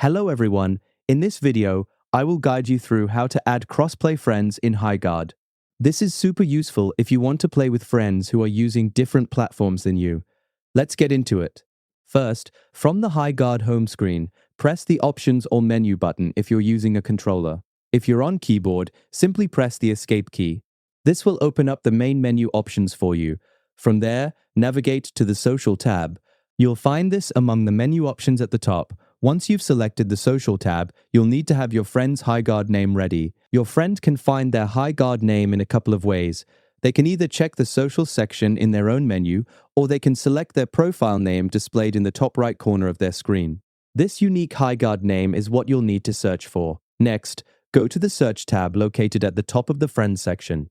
Hello everyone, in this video, I will guide you through how to add Crossplay Friends in Highguard. This is super useful if you want to play with friends who are using different platforms than you. Let's get into it. First, from the Highguard home screen, press the Options or Menu button if you're using a controller. If you're on keyboard, simply press the Escape key. This will open up the main menu options for you. From there, navigate to the Social tab. You'll find this among the menu options at the top. Once you've selected the Social tab, you'll need to have your friend's Highguard name ready. Your friend can find their Highguard name in a couple of ways. They can either check the Social section in their own menu, or they can select their profile name displayed in the top right corner of their screen. This unique Highguard name is what you'll need to search for. Next, go to the Search tab located at the top of the Friends section.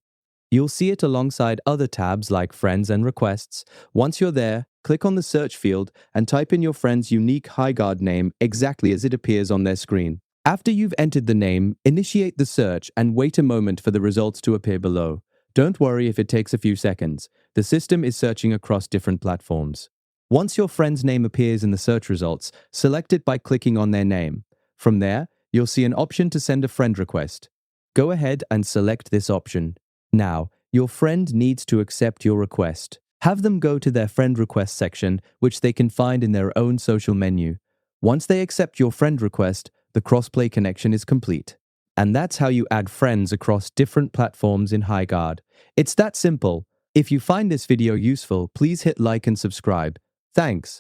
You'll see it alongside other tabs like Friends and Requests. Once you're there, click on the search field and type in your friend's unique Highguard name exactly as it appears on their screen. After you've entered the name, initiate the search and wait a moment for the results to appear below. Don't worry if it takes a few seconds. The system is searching across different platforms. Once your friend's name appears in the search results, select it by clicking on their name. From there, you'll see an option to send a friend request. Go ahead and select this option. Now, your friend needs to accept your request. Have them go to their friend request section, which they can find in their own social menu. Once they accept your friend request, the crossplay connection is complete. And that's how you add friends across different platforms in Highguard. It's that simple. If you find this video useful, please hit like and subscribe. Thanks.